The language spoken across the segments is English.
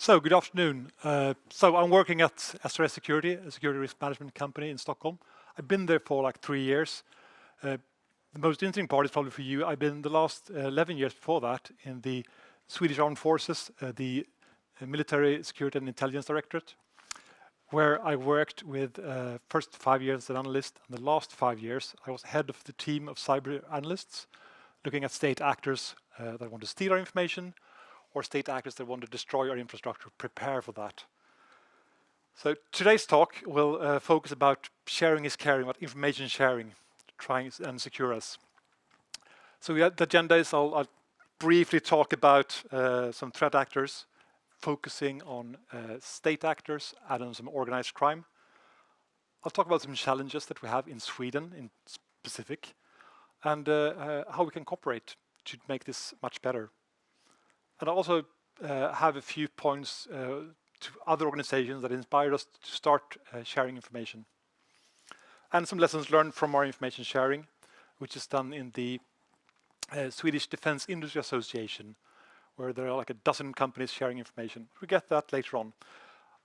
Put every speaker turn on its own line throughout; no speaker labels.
So, good afternoon. So I'm working at SRS Security, a security risk management company in Stockholm. I've been there for like 3 years. The most interesting part is probably for you. I've been the last 11 years before that in the Swedish Armed Forces, the Military Security and Intelligence Directorate, where I worked with first 5 years as an analyst, and the last 5 years I was head of the team of cyber analysts, looking at state actors that want to steal our information, or state actors that want to destroy our infrastructure, prepare for that. So today's talk will focus about sharing is caring, about information sharing, trying and secure us. So the agenda is I'll briefly talk about some threat actors, focusing on state actors and on some organized crime. I'll talk about some challenges that we have in Sweden in specific, and how we can cooperate to make this much better. And I also have a few points to other organizations that inspired us to start sharing information. And some lessons learned from our information sharing, which is done in the Swedish Defense Industry Association, where there are like a dozen companies sharing information. We'll get that later on.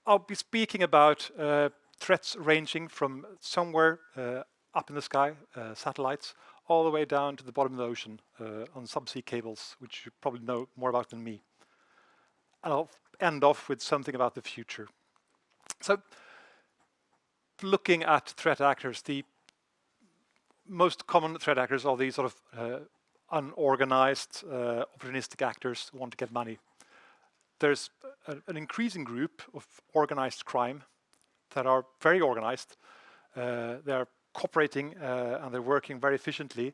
I'll be speaking about threats ranging from somewhere up in the sky, satellites, all the way down to the bottom of the ocean on subsea cables, which you probably know more about than me. And I'll end off with something about the future. So, looking at threat actors, the most common threat actors are these sort of unorganized, opportunistic actors who want to get money. There's an increasing group of organized crime that are very organized. They're cooperating and they're working very efficiently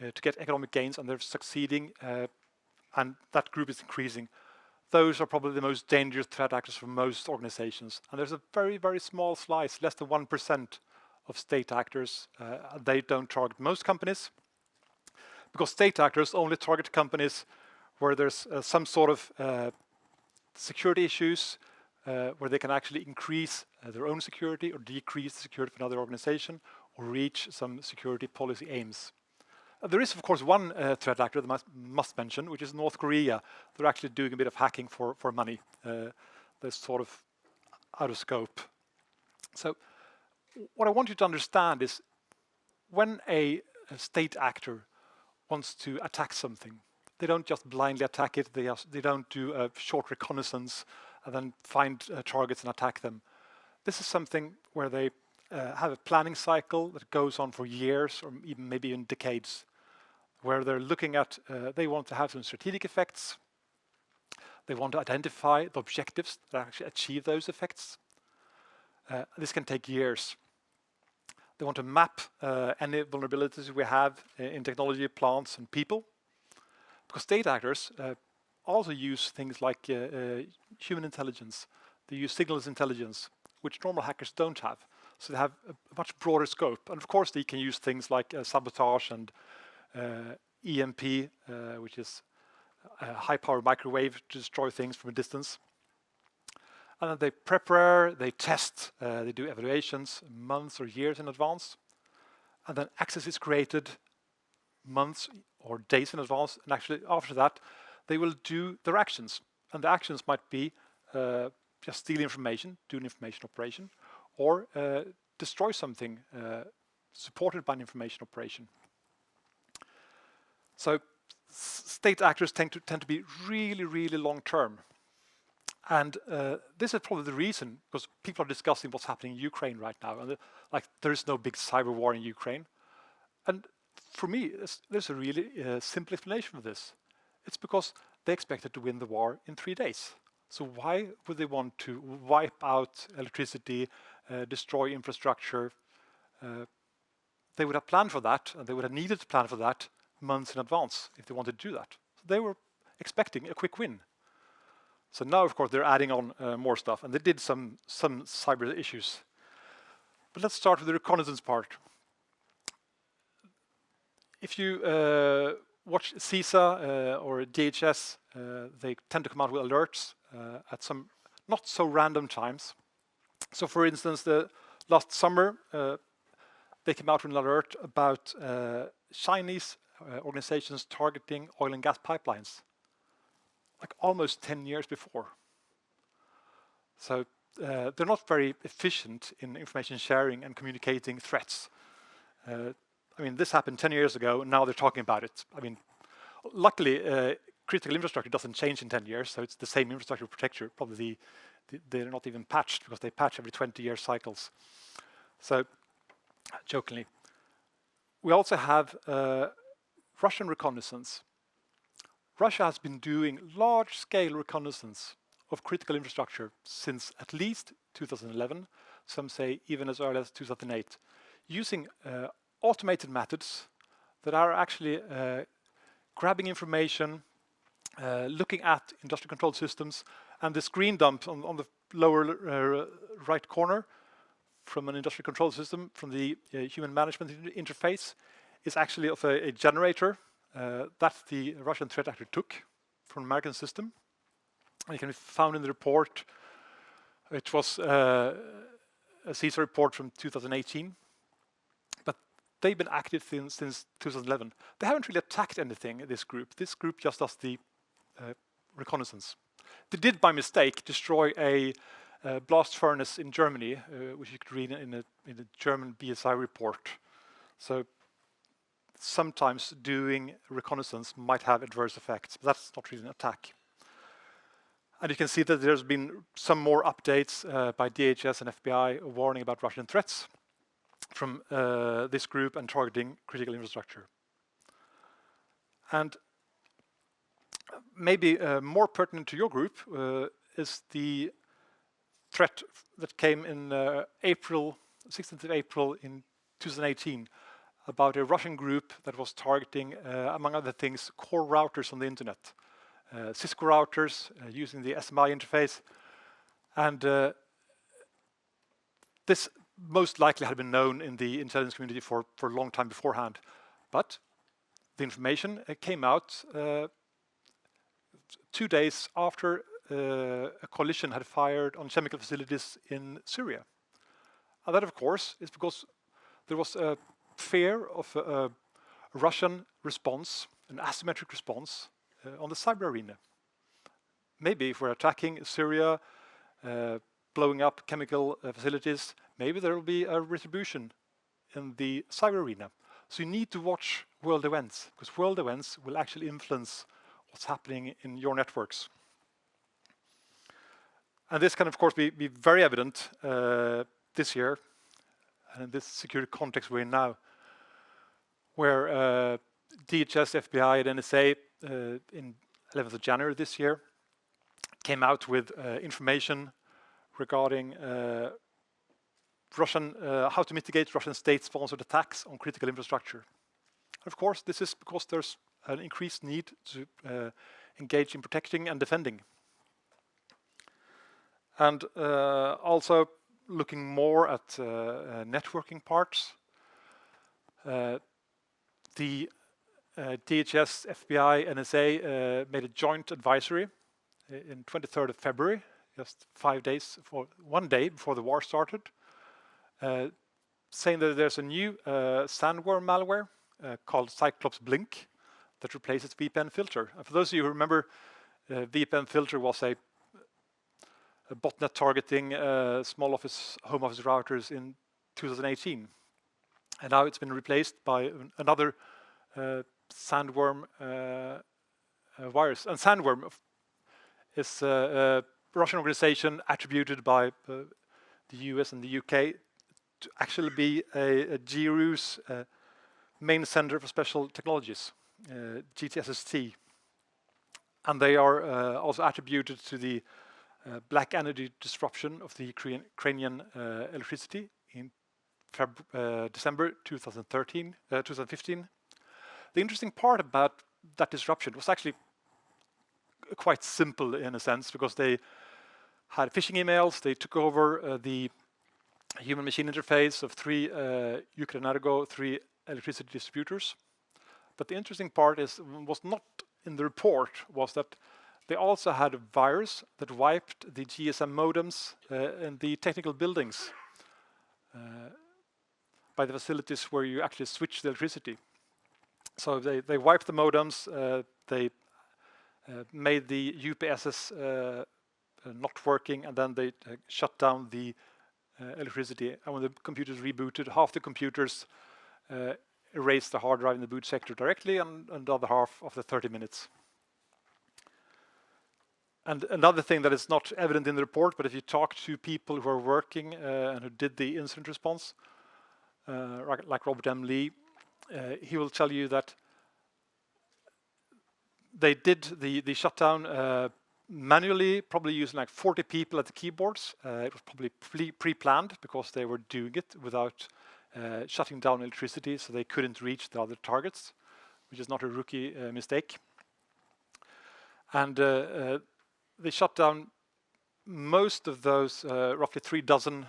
to get economic gains, and they're succeeding, and that group is increasing. Those are probably the most dangerous threat actors for most organizations, and there's a very, very small slice, less than 1% of state actors. They don't target most companies, because state actors only target companies where there's some sort of security issues, where they can actually increase their own security or decrease the security of another organization, or reach some security policy aims. There is, of course, one threat actor that must mention, which is North Korea. They're actually doing a bit of hacking for money. They're sort of out of scope. So what I want you to understand is when a state actor wants to attack something, they don't just blindly attack it. They don't do a short reconnaissance and then find targets and attack them. This is something where they have a planning cycle that goes on for years or even maybe even decades, where they're looking at, they want to have some strategic effects. They want to identify the objectives that actually achieve those effects. This can take years. They want to map any vulnerabilities we have in technology, plants, and people. Because state actors also use things like human intelligence. They use signals intelligence, which normal hackers don't have. So they have a much broader scope. And of course, they can use things like sabotage and EMP, which is high-power microwave to destroy things from a distance. And then they prepare, they test, they do evaluations months or years in advance. And then access is created months or days in advance. And actually, after that, they will do their actions. And the actions might be just steal information, do an information operation, or destroy something supported by an information operation. So state actors tend to be really, really long-term. And this is probably the reason, because people are discussing what's happening in Ukraine right now, and like there is no big cyber war in Ukraine. And for me, there's a really simple explanation for this. It's because they expected to win the war in 3 days. So why would they want to wipe out electricity, destroy infrastructure? They would have planned for that, and they would have needed to plan for that months in advance if they wanted to do that. So they were expecting a quick win. So now, of course, they're adding on more stuff, and they did some cyber issues. But let's start with the reconnaissance part. If you watch CISA or DHS, they tend to come out with alerts at some not so random times. So for instance, the last summer, they came out with an alert about Chinese organizations targeting oil and gas pipelines, like almost 10 years before. So they're not very efficient in information sharing and communicating threats. I mean, this happened 10 years ago, and now they're talking about it. I mean, luckily, critical infrastructure doesn't change in 10 years, so it's the same infrastructure architecture. Probably they're not even patched, because they patch every 20-year cycles. So, jokingly. We also have Russian reconnaissance. Russia has been doing large-scale reconnaissance of critical infrastructure since at least 2011, some say even as early as 2008, using automated methods that are actually grabbing information, looking at industrial control systems, and the screen dump on the lower right corner from an industrial control system from the human management interface is actually of a generator that the Russian threat actor took from an American system. And it can be found in the report. It was a CISA report from 2018. But they've been active since 2011. They haven't really attacked anything, this group. This group just does the reconnaissance. They did, by mistake, destroy a blast furnace in Germany, which you could read in a German BSI report. So sometimes doing reconnaissance might have adverse effects, but that's not really an attack. And you can see that there's been some more updates by DHS and FBI warning about Russian threats from this group and targeting critical infrastructure. And maybe more pertinent to your group is the threat that came in 16th of April in 2018 about a Russian group that was targeting, among other things, core routers on the internet. Cisco routers using the SMI interface. And this most likely had been known in the intelligence community for a long time beforehand. But the information came out 2 days after a coalition had fired on chemical facilities in Syria. And that, of course, is because there was a fear of a Russian response, an asymmetric response on the cyber arena. Maybe if we're attacking Syria, blowing up chemical facilities, maybe there will be a retribution in the cyber arena. So you need to watch world events, because world events will actually influence what's happening in your networks. And this can, of course, be very evident this year, and in this security context we're in now, where DHS, FBI, and NSA in 11th of January this year came out with information regarding how to mitigate Russian state-sponsored attacks on critical infrastructure. And of course, this is because there's an increased need to engage in protecting and defending. And also looking more at networking parts, the DHS, FBI, NSA made a joint advisory in 23rd of February, just 1 day before the war started, saying that there's a new sandworm malware called Cyclops Blink that replaces VPN filter. And for those of you who remember, VPN filter was a botnet targeting small office, home office routers in 2018. And now it's been replaced by another sandworm virus. And sandworm is a Russian organization attributed by the US and the UK to actually be a GRU's main center for special technologies, GTSST. And they are also attributed to the black energy disruption of the Ukrainian electricity in December 2015. The interesting part about that disruption was actually quite simple in a sense, because they had phishing emails, they took over the human-machine interface of 3 Ukrenergo, 3 electricity distributors. But the interesting part was not in the report, was that they also had a virus that wiped the GSM modems in the technical buildings by the facilities where you actually switch the electricity. So they wiped the modems, they made the UPSs not working, and then they shut down the electricity. And when the computers rebooted, half the computers erased the hard drive in the boot sector directly, and the other half after 30 minutes. And another thing that is not evident in the report, but if you talk to people who are working and who did the incident response, like Robert M. Lee, he will tell you that they did the shutdown manually, probably using like 40 people at the keyboards. It was probably pre-planned because they were doing it without shutting down electricity, so they couldn't reach the other targets, which is not a rookie mistake. And they shut down most of those roughly 3 dozen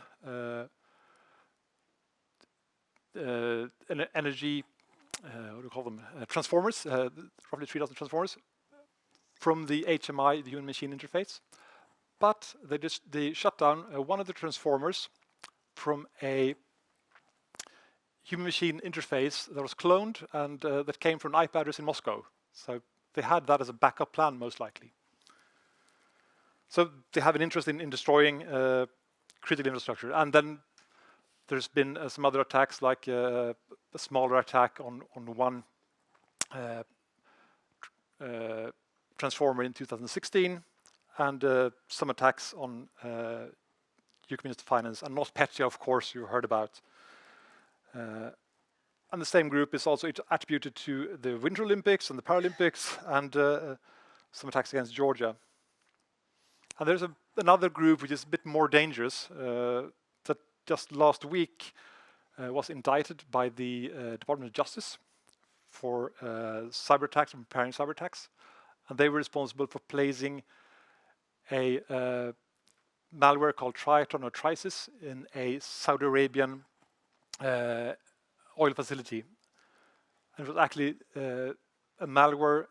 energy, what do you call them, transformers, roughly 3 dozen transformers from the HMI, the human machine interface. But they shut down one of the transformers from a human machine interface that was cloned and that came from an IP address in Moscow. So they had that as a backup plan, most likely. So they have an interest in destroying critical infrastructure. And then there's been some other attacks, like a smaller attack on one transformer in 2016, and some attacks on UK Minister of Finance, and NotPetya, of course, you heard about. And the same group is also attributed to the Winter Olympics and the Paralympics, and some attacks against Georgia. And there's another group which is a bit more dangerous, that just last week was indicted by the Department of Justice for cyber attacks and preparing cyber attacks. And they were responsible for placing a malware called Triton or Trisis in a Saudi Arabian oil facility. And it was actually a malware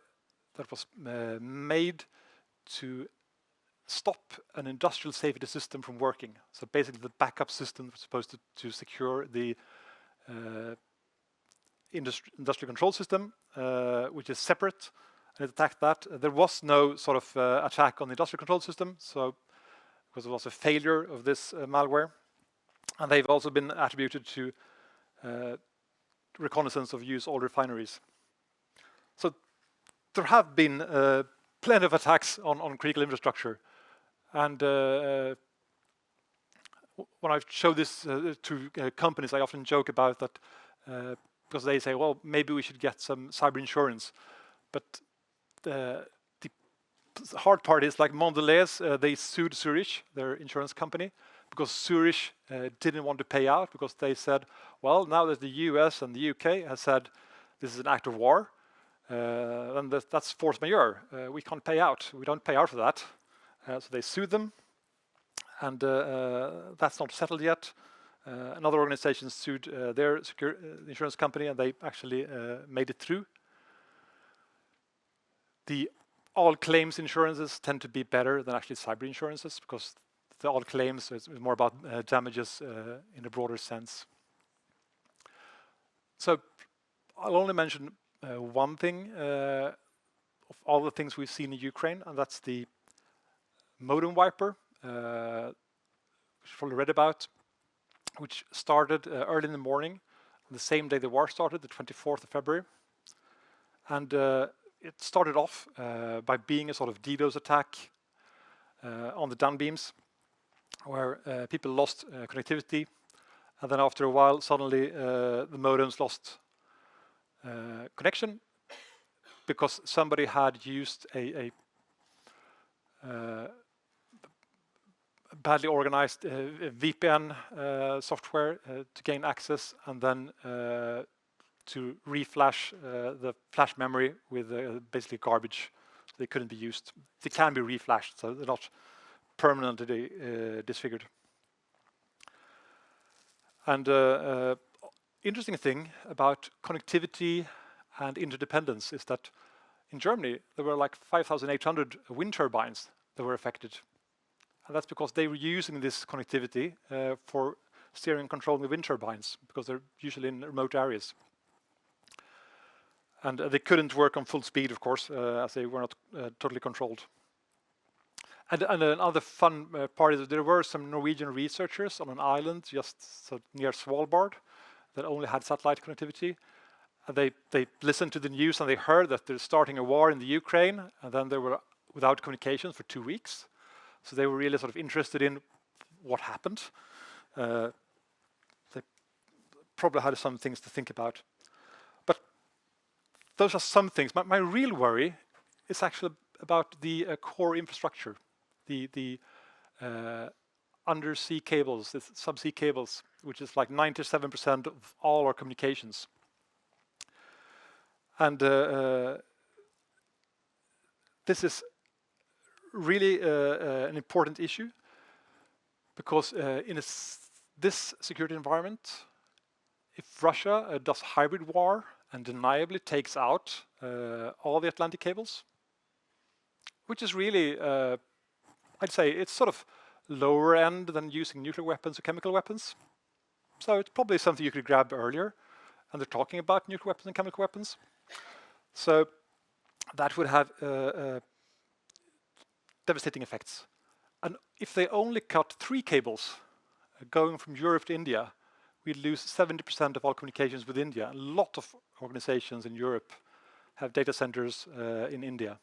that was made to stop an industrial safety system from working. So basically the backup system was supposed to secure the industrial control system, which is separate, and it attacked that. There was no sort of attack on the industrial control system, so because it was a failure of this malware. And they've also been attributed to reconnaissance of US oil refineries. So there have been plenty of attacks on critical infrastructure. And when I show this to companies, I often joke about that because they say, well, maybe we should get some cyber insurance. But the hard part is, like Mondelez, they sued Zurich, their insurance company, because Zurich didn't want to pay out because they said, well, now that the US and the UK has said this is an act of war, then that's force majeure. We can't pay out. We don't pay out for that. So they sued them, and that's not settled yet. Another organization sued their insurance company, and they actually made it through. The all claims insurances tend to be better than actually cyber insurances, because the all claims is more about damages in a broader sense. So I'll only mention one thing of all the things we've seen in Ukraine, and that's the Modem wiper, which you probably read about, which started early in the morning, on the same day the war started, the 24th of February. And it started off by being a sort of DDoS attack on the down beams, where people lost connectivity, and then after a while, suddenly the modems lost connection because somebody had used a badly organized VPN software to gain access, and then to reflash the flash memory with basically garbage. So they couldn't be used. They can be reflashed, so they're not permanently disfigured. And interesting thing about connectivity and interdependence is that in Germany there were like 5,800 wind turbines that were affected. And that's because they were using this connectivity for steering and controlling the wind turbines, because they're usually in remote areas. And they couldn't work on full speed, of course, as they were not totally controlled. And another fun part is there were some Norwegian researchers on an island just near Svalbard that only had satellite connectivity. And they listened to the news and they heard that they're starting a war in the Ukraine, and then they were without communications for 2 weeks. So they were really sort of interested in what happened. They probably had some things to think about. But those are some things. My real worry is actually about the core infrastructure, the undersea cables, the subsea cables, which is like 97% of all our communications. And this is really an important issue because in this security environment, if Russia does hybrid war and deniably takes out all the Atlantic cables, which is really, I'd say it's sort of lower end than using nuclear weapons or chemical weapons. So it's probably something you could grab earlier, and they're talking about nuclear weapons and chemical weapons. So that would have devastating effects. And if they only cut 3 cables going from Europe to India, we'd lose 70% of all communications with India. A lot of organizations in Europe have data centers in India.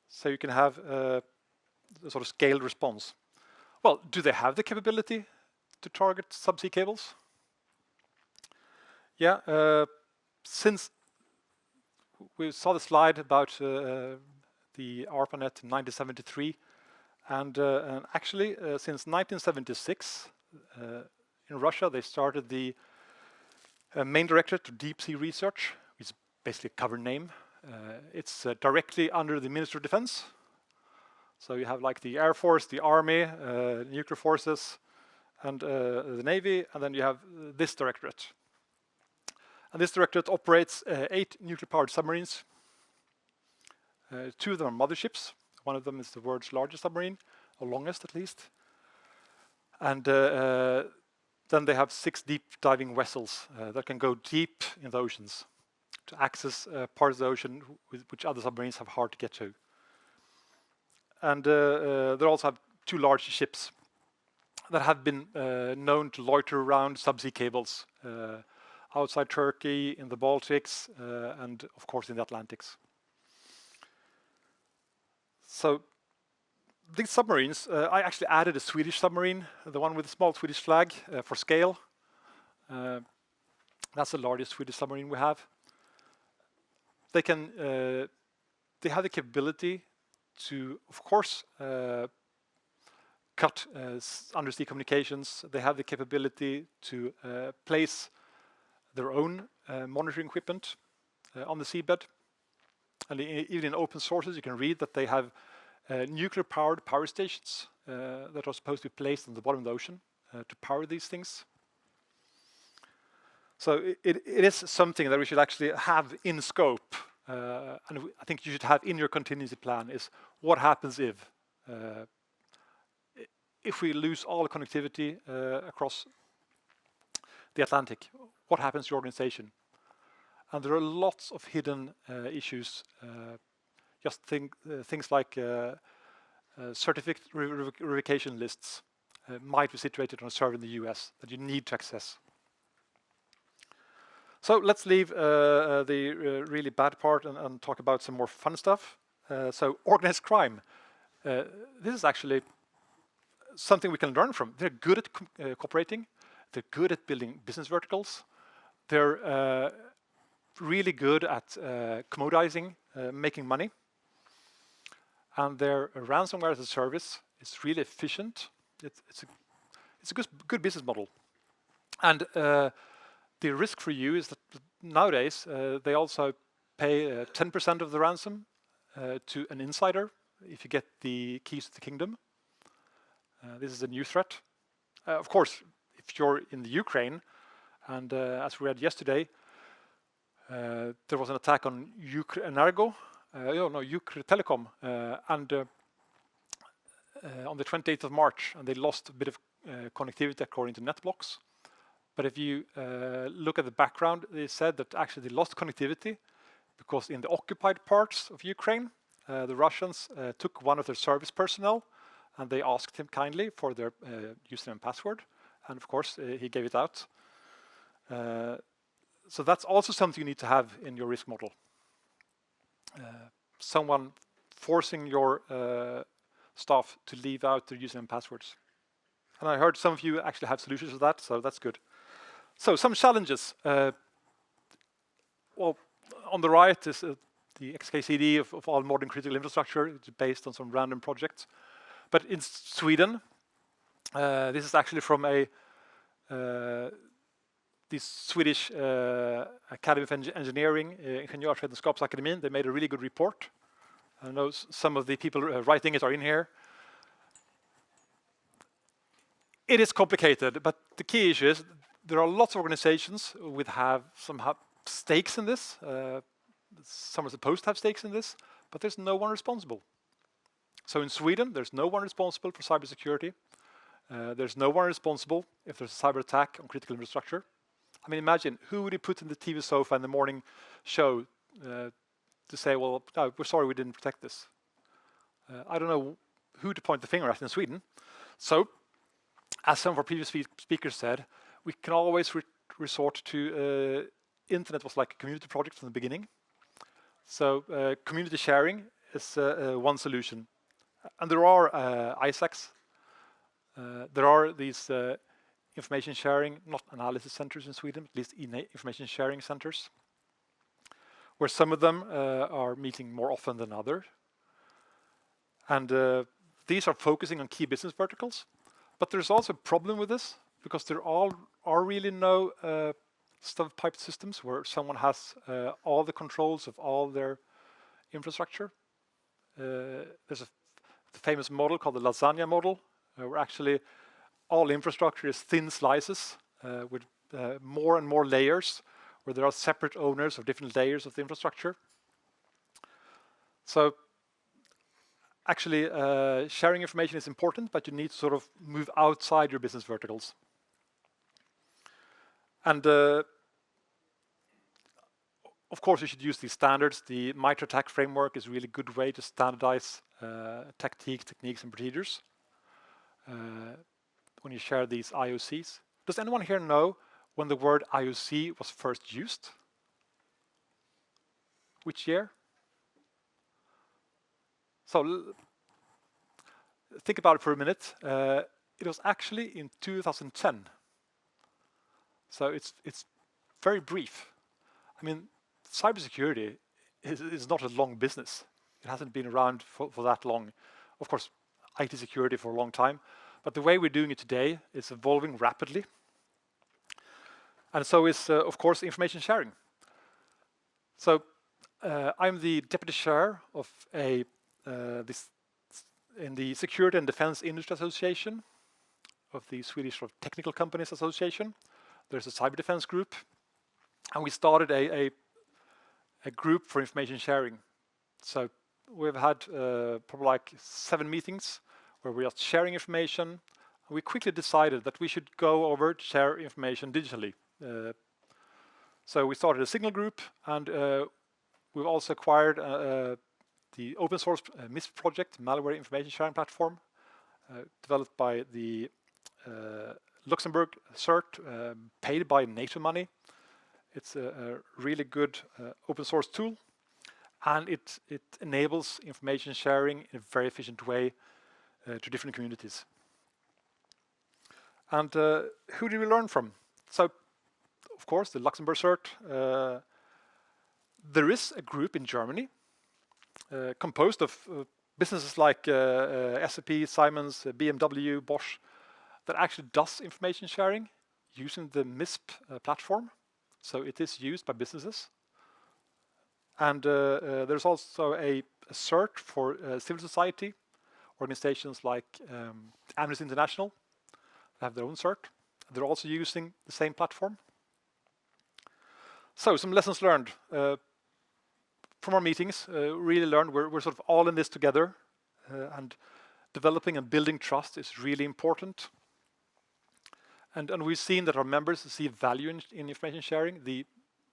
So you can have a sort of scaled response. Well, do they have the capability to target subsea cables? Yeah, since we saw the slide about the ARPANET in 1973, and actually since 1976 in Russia they started the main directorate to deep sea research, which is basically a cover name. It's directly under the Ministry of Defense. So you have like the Air Force, the Army, nuclear forces, and the Navy, and then you have this directorate. And this directorate operates 8 nuclear-powered submarines. 2 of them are motherships. One of them is the world's largest submarine, or longest at least. And then they have 6 deep-diving vessels that can go deep in the oceans to access parts of the ocean which other submarines have hard to get to. And they also have 2 large ships that have been known to loiter around subsea cables outside Turkey, in the Baltics, and of course in the Atlantics. So these submarines, I actually added a Swedish submarine, the one with the small Swedish flag, for scale. That's the largest Swedish submarine we have. They have the capability to, of course, cut undersea communications. They have the capability to place their own monitoring equipment on the seabed. And even in open sources, you can read that they have nuclear-powered power stations that are supposed to be placed on the bottom of the ocean to power these things. So it is something that we should actually have in scope, and I think you should have in your contingency plan is what happens if we lose all connectivity across the Atlantic. What happens to your organization? And there are lots of hidden issues. Just things like certificate revocation lists might be situated on a server in the US that you need to access. So let's leave the really bad part and talk about some more fun stuff. So organized crime. This is actually something we can learn from. They're good at cooperating. They're good at building business verticals. They're really good at commodizing, making money. And their ransomware as a service is really efficient. It's a good business model. And the risk for you is that nowadays they also pay 10% of the ransom to an insider if you get the keys to the kingdom. This is a new threat. Of course, if you're in the Ukraine, and as we read yesterday, there was an attack on Ukrenergo, Ukre Telecom, and on the 28th of March, and they lost a bit of connectivity according to NetBlocks. But if you look at the background, they said that actually they lost connectivity because in the occupied parts of Ukraine, the Russians took one of their service personnel, and they asked him kindly for their username and password, and of course he gave it out. So that's also something you need to have in your risk model. Someone forcing your staff to leave out their username and passwords. And I heard some of you actually have solutions for that, so that's good. So some challenges. Well, on the right is the XKCD of all modern critical infrastructure. It's based on some random projects. But in Sweden, this is actually from the Swedish Academy of Engineering, Ingenjörsvetenskapsakademin. They made a really good report. I know some of the people writing it are in here. It is complicated, but the key issue is there are lots of organizations with some stakes in this. Some are supposed to have stakes in this, but there's no one responsible. So in Sweden, there's no one responsible for cybersecurity. There's no one responsible if there's a cyber attack on critical infrastructure. I mean, imagine, who would you put in the TV sofa in the morning show to say, well, no, we're sorry we didn't protect this. I don't know who to point the finger at in Sweden. So, as some of our previous speakers said, we can always resort to internet was like a community project from the beginning. So community sharing is one solution. And there are ISACS. There are these information sharing, not analysis centers in Sweden, at least information sharing centers, where some of them are meeting more often than others. And these are focusing on key business verticals. But there's also a problem with this, because there are really no stovepipe systems where someone has all the controls of all their infrastructure. There's a famous model called the lasagna model, where actually all infrastructure is thin slices with more and more layers, where there are separate owners of different layers of the infrastructure. So actually sharing information is important, but you need to sort of move outside your business verticals. And of course, you should use these standards. The MITRE ATT&CK framework is a really good way to standardize techniques, and procedures when you share these IOCs. Does anyone here know when the word IOC was first used? Which year? So think about it for a minute. It was actually in 2010. So it's very brief. I mean, cybersecurity is not a long business. It hasn't been around for that long. Of course, IT security for a long time, but the way we're doing it today is evolving rapidly. And so is, of course, information sharing. So I'm the deputy chair of in the Security and Defense Industry Association of the Swedish Technical Companies Association. There's a cyber defense group, and we started a group for information sharing. So we've had probably like 7 meetings where we are sharing information. We quickly decided that we should go over to share information digitally. So we started a signal group, and we've also acquired the open source MISP project, malware information sharing platform, developed by the Luxembourg CERT, paid by NATO money. It's a really good open source tool, and it enables information sharing in a very efficient way to different communities. And who did we learn from? So, of course, the Luxembourg CERT. There is a group in Germany composed of businesses like SAP, Siemens, BMW, Bosch, that actually does information sharing using the MISP platform. So it is used by businesses. And there's also a CERT for civil society, organizations like Amnesty International have their own CERT. They're also using the same platform. So some lessons learned from our meetings. Really learned we're sort of all in this together, and developing and building trust is really important. And we've seen that our members see value in information sharing. The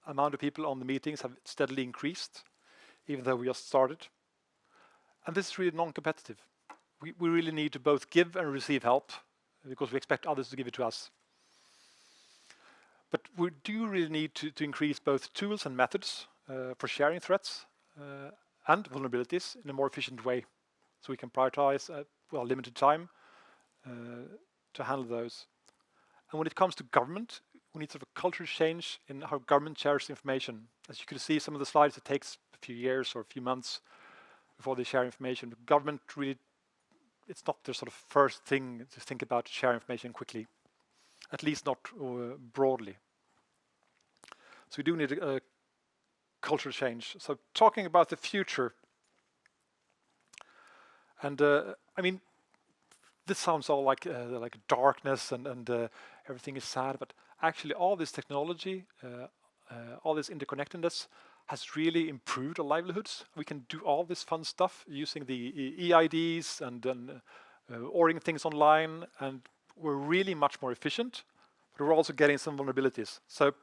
amount of people on the meetings have steadily increased, even though we just started. And this is really non-competitive. We really need to both give and receive help because we expect others to give it to us. But we do really need to increase both tools and methods for sharing threats and vulnerabilities in a more efficient way, so we can prioritize limited time to handle those. And when it comes to government, we need sort of a cultural change in how government shares information. As you can see, some of the slides, it takes a few years or a few months before they share information. But government really, it's not their sort of first thing to think about share information quickly, at least not broadly. So we do need a cultural change. So talking about the future, and I mean, this sounds all like darkness and everything is sad, but actually all this technology, all this interconnectedness has really improved our livelihoods. We can do all this fun stuff using the EIDs and ordering things online, and we're really much more efficient, but we're also getting some vulnerabilities. So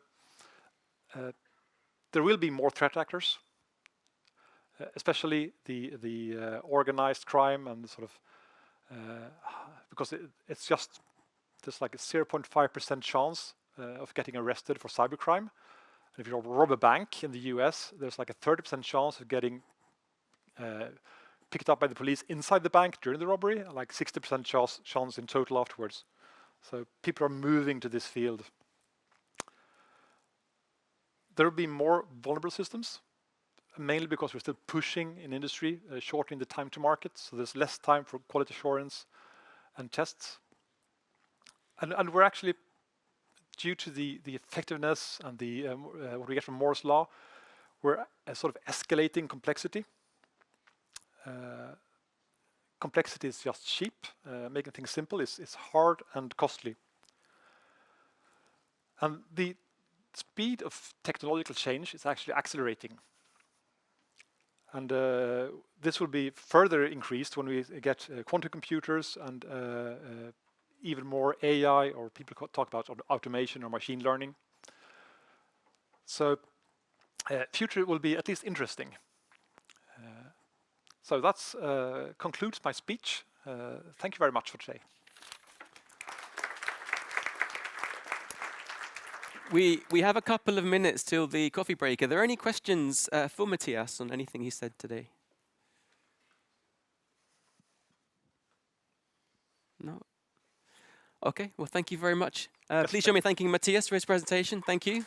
there will be more threat actors, especially the organized crime and the sort of because it's just there's like a 0.5% chance of getting arrested for cybercrime. And if you rob a bank in the US, there's like a 30% chance of getting picked up by the police inside the bank during the robbery, and like 60% chance in total afterwards. So people are moving to this field. There will be more vulnerable systems, mainly because we're still pushing in industry, shortening the time to market, so there's less time for quality assurance and tests. And we're actually, due to the effectiveness and the what we get from Moore's law, we're sort of escalating complexity. Complexity is just cheap. Making things simple is hard and costly. And the speed of technological change is actually accelerating. And this will be further increased when we get quantum computers and even more AI, or people talk about automation or machine learning. So future will be at least interesting. So that concludes my speech. Thank you very much for today.
We have a couple of minutes till the coffee break. Are there any questions for Mattias on anything he said today? No? Okay, well, thank you very much. Please join me thanking Mattias for his presentation. Thank you.